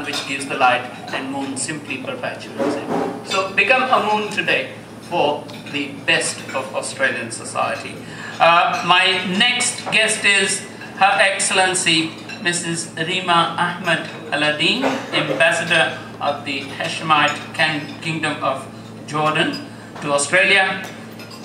sun which gives the light, and moon simply perpetuates it. So become a moon today for the best of Australian society. My next guest is Her Excellency Mrs. Rima Ahmed Alaadeen, Ambassador of the Hashemite Kingdom of Jordan to Australia,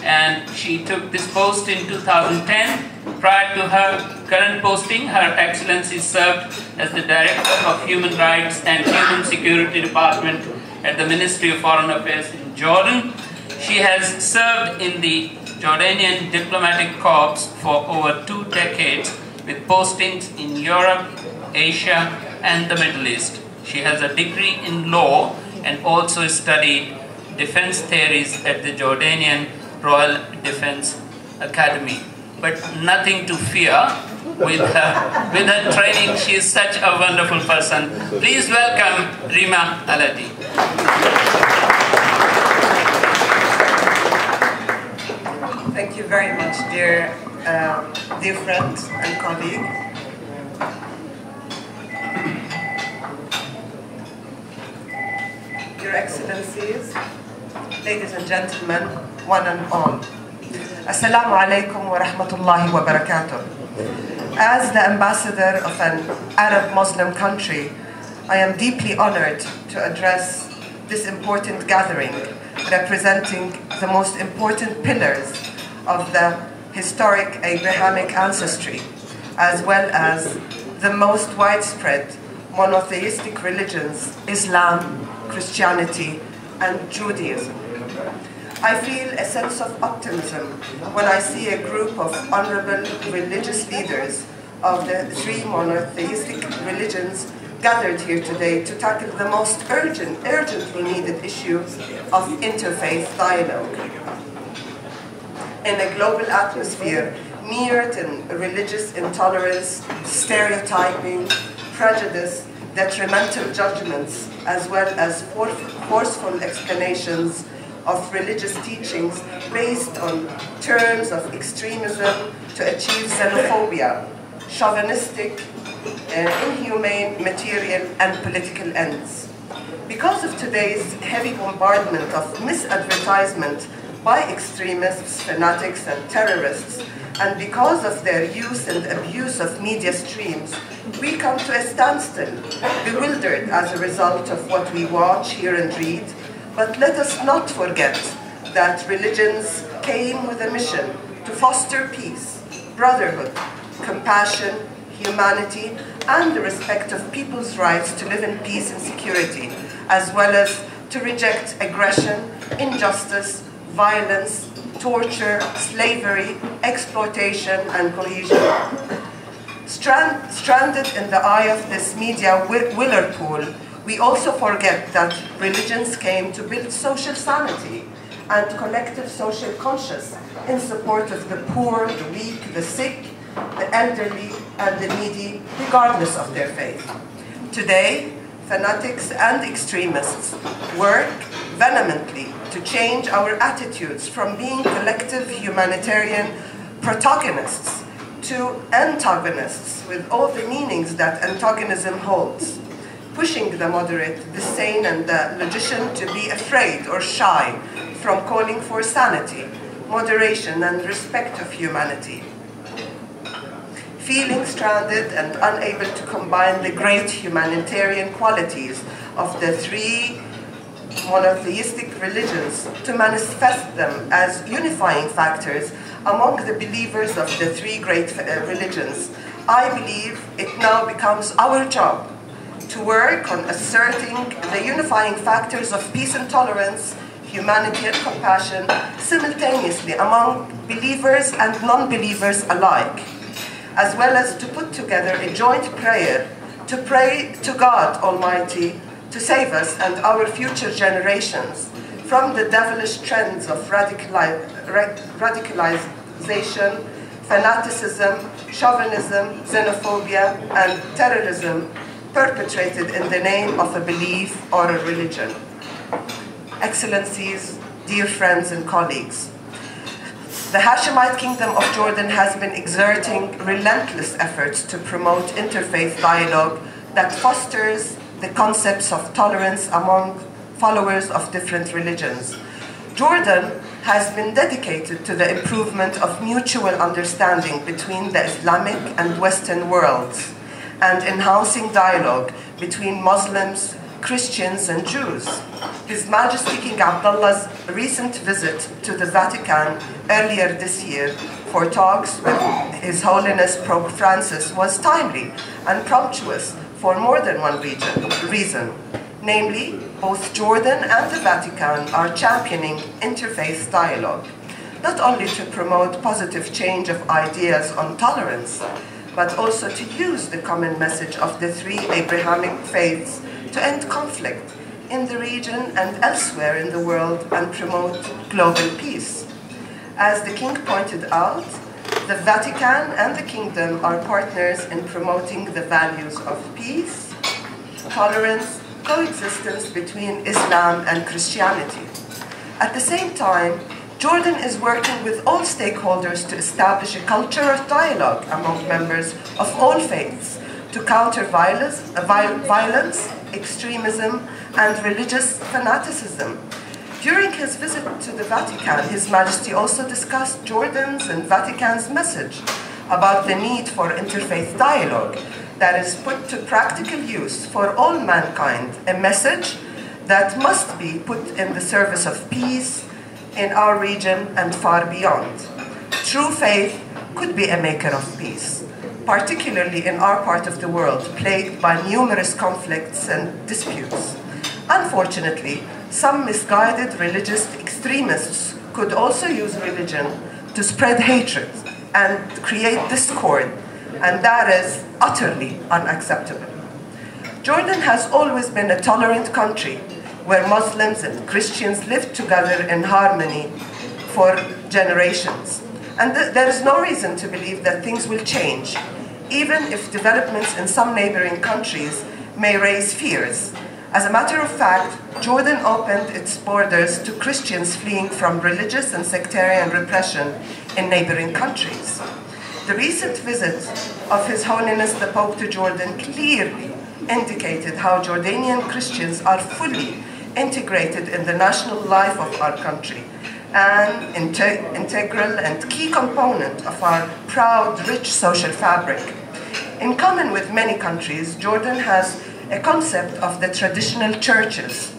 and she took this post in 2010. Prior to her current posting, Her Excellency served as the Director of Human Rights and Human Security Department at the Ministry of Foreign Affairs in Jordan. She has served in the Jordanian Diplomatic Corps for over 2 decades with postings in Europe, Asia and the Middle East. She has a degree in law and also studied defense theories at the Jordanian Royal Defense Academy. But nothing to fear with her training. She is such a wonderful person. Please welcome Rima Alaadeen. Thank you very much, dear friend and colleague. Your Excellencies, ladies and gentlemen, one and all. Assalamu alaikum wa rahmatullahi wa barakatuh. As the ambassador of an Arab Muslim country, I am deeply honored to address this important gathering representing the most important pillars of the historic Abrahamic ancestry, as well as the most widespread monotheistic religions, Islam, Christianity, and Judaism. I feel a sense of optimism when I see a group of honorable religious leaders of the 3 monotheistic religions gathered here today to tackle the most urgently needed issue of interfaith dialogue. In a global atmosphere mirrored in religious intolerance, stereotyping, prejudice, detrimental judgments, as well as forceful explanations of religious teachings based on terms of extremism to achieve xenophobia, chauvinistic, inhumane material and political ends. Because of today's heavy bombardment of misadvertisement by extremists, fanatics and terrorists, and because of their use and abuse of media streams, we come to a standstill, bewildered as a result of what we watch, hear and read. But let us not forget that religions came with a mission to foster peace, brotherhood, compassion, humanity, and the respect of people's rights to live in peace and security, as well as to reject aggression, injustice, violence, torture, slavery, exploitation, and coercion. Stranded in the eye of this media whirlpool, we also forget that religions came to build social sanity and collective social conscience in support of the poor, the weak, the sick, the elderly, and the needy, regardless of their faith. Today, fanatics and extremists work vehemently to change our attitudes from being collective humanitarian protagonists to antagonists, with all the meanings that antagonism holds, pushing the moderate, the sane, and the logician to be afraid or shy from calling for sanity, moderation, and respect of humanity. Feeling stranded and unable to combine the great humanitarian qualities of the 3 monotheistic religions to manifest them as unifying factors among the believers of the 3 great religions, I believe it now becomes our job to work on asserting the unifying factors of peace and tolerance, humanity and compassion simultaneously among believers and non-believers alike, as well as to put together a joint prayer to pray to God Almighty to save us and our future generations from the devilish trends of radicalization, fanaticism, chauvinism, xenophobia, and terrorism perpetrated in the name of a belief or a religion. Excellencies, dear friends and colleagues, the Hashemite Kingdom of Jordan has been exerting relentless efforts to promote interfaith dialogue that fosters the concepts of tolerance among followers of different religions. Jordan has been dedicated to the improvement of mutual understanding between the Islamic and Western worlds and enhancing dialogue between Muslims, Christians, and Jews. His Majesty King Abdullah's recent visit to the Vatican earlier this year for talks with His Holiness Pope Francis was timely and promptuous for more than one reason. Namely, both Jordan and the Vatican are championing interfaith dialogue, not only to promote positive change of ideas on tolerance, but also to use the common message of the three Abrahamic faiths to end conflict in the region and elsewhere in the world and promote global peace. As the King pointed out, the Vatican and the Kingdom are partners in promoting the values of peace, tolerance, coexistence between Islam and Christianity. At the same time, Jordan is working with all stakeholders to establish a culture of dialogue among members of all faiths to counter violence, extremism, and religious fanaticism. During his visit to the Vatican, His Majesty also discussed Jordan's and Vatican's message about the need for interfaith dialogue that is put to practical use for all mankind, a message that must be put in the service of peace in our region and far beyond. True faith could be a maker of peace, particularly in our part of the world, plagued by numerous conflicts and disputes. Unfortunately, some misguided religious extremists could also use religion to spread hatred and create discord, and that is utterly unacceptable. Jordan has always been a tolerant country where Muslims and Christians lived together in harmony for generations. And there is no reason to believe that things will change, even if developments in some neighboring countries may raise fears. As a matter of fact, Jordan opened its borders to Christians fleeing from religious and sectarian repression in neighboring countries. The recent visit of His Holiness the Pope to Jordan clearly indicated how Jordanian Christians are fully integrated in the national life of our country, an integral and key component of our proud, rich social fabric. In common with many countries, Jordan has a concept of the traditional churches,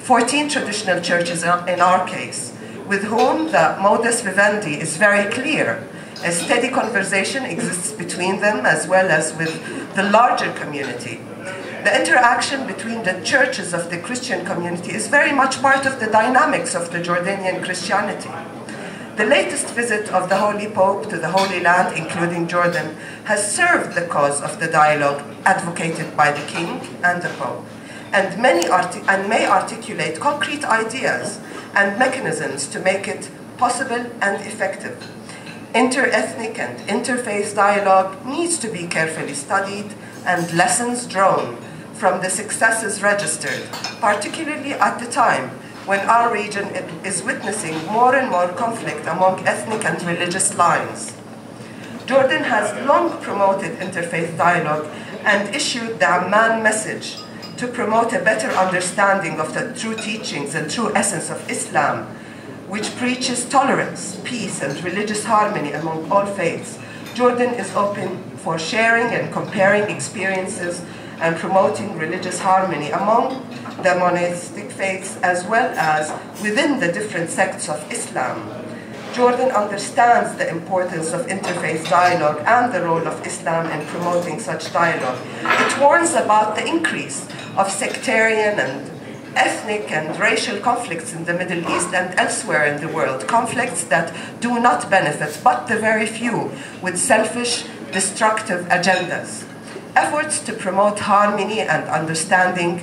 14 traditional churches in our case, with whom the modus vivendi is very clear. A steady conversation exists between them as well as with the larger community. The interaction between the churches of the Christian community is very much part of the dynamics of the Jordanian Christianity. The latest visit of the Holy Pope to the Holy Land, including Jordan, has served the cause of the dialogue advocated by the King and the Pope, and may articulate concrete ideas and mechanisms to make it possible and effective. Inter-ethnic and interfaith dialogue needs to be carefully studied and lessons drawn from the successes registered, particularly at the time when our region is witnessing more and more conflict among ethnic and religious lines. Jordan has long promoted interfaith dialogue and issued the Amman message to promote a better understanding of the true teachings and true essence of Islam, which preaches tolerance, peace, and religious harmony among all faiths. Jordan is open for sharing and comparing experiences and promoting religious harmony among the monastic faiths as well as within the different sects of Islam. Jordan understands the importance of interfaith dialogue and the role of Islam in promoting such dialogue. It warns about the increase of sectarian and ethnic and racial conflicts in the Middle East and elsewhere in the world, conflicts that do not benefit but the very few with selfish, destructive agendas. Efforts to promote harmony and understanding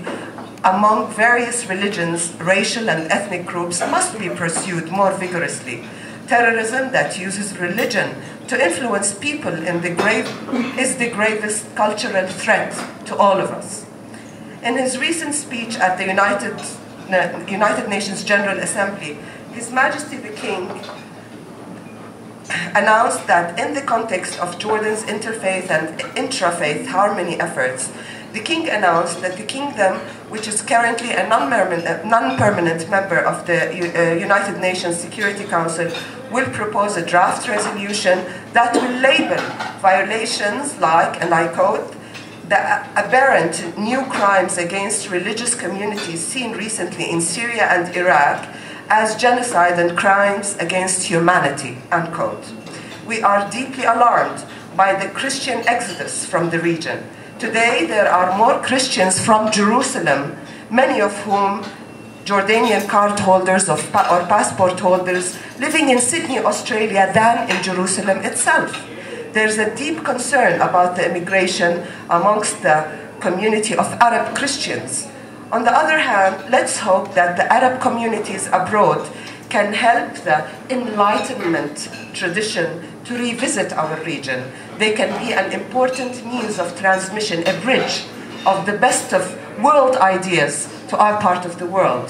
among various religions, racial and ethnic groups must be pursued more vigorously. Terrorism that uses religion to influence people is the gravest cultural threat to all of us. In his recent speech at the United Nations General Assembly, His Majesty the King announced that in the context of Jordan's interfaith and intrafaith harmony efforts, the king announced that the kingdom, which is currently a non-permanent member of the United Nations Security Council, will propose a draft resolution that will label violations like, and I quote, the aberrant new crimes against religious communities seen recently in Syria and Iraq as genocide and crimes against humanity, unquote. We are deeply alarmed by the Christian exodus from the region. Today, there are more Christians from Jerusalem, many of whom Jordanian card holders or passport holders living in Sydney, Australia, than in Jerusalem itself. There's a deep concern about the immigration amongst the community of Arab Christians. On the other hand, let's hope that the Arab communities abroad can help the Enlightenment tradition to revisit our region. They can be an important means of transmission, a bridge of the best of world ideas to our part of the world.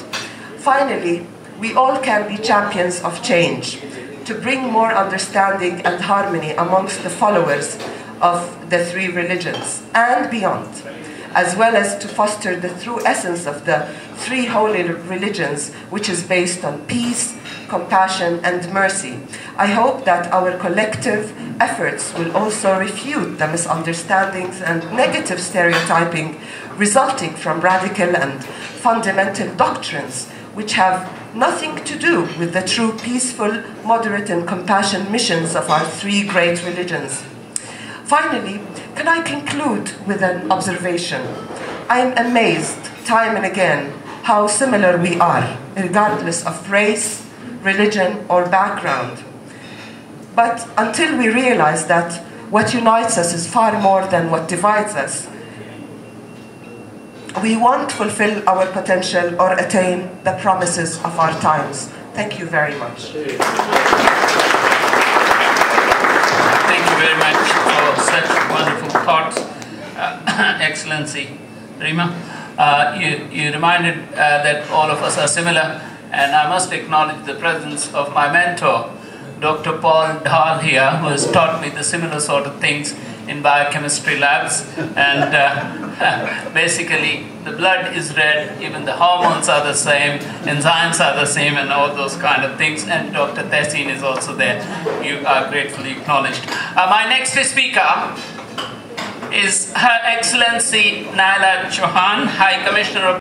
Finally, we all can be champions of change to bring more understanding and harmony amongst the followers of the three religions and beyond, as well as to foster the true essence of the three holy religions, which is based on peace, compassion, and mercy. I hope that our collective efforts will also refute the misunderstandings and negative stereotyping resulting from radical and fundamental doctrines which have nothing to do with the true peaceful, moderate, and compassionate missions of our three great religions. Finally, can I conclude with an observation? I am amazed, time and again, how similar we are, regardless of race, religion, or background. But until we realize that what unites us is far more than what divides us, we won't fulfill our potential or attain the promises of our times. Thank you very much. Thank you very much for such wonderful thoughts, Excellency Rima. You reminded that all of us are similar, and I must acknowledge the presence of my mentor, Dr. Paul Dahl here, who has taught me the similar sort of things in biochemistry labs, and basically the blood is red, even the hormones are the same, enzymes are the same, and all those kind of things. And Dr. Tehseen is also there. You are gratefully acknowledged. My next speaker is Her Excellency Naila Chauhan, High Commissioner of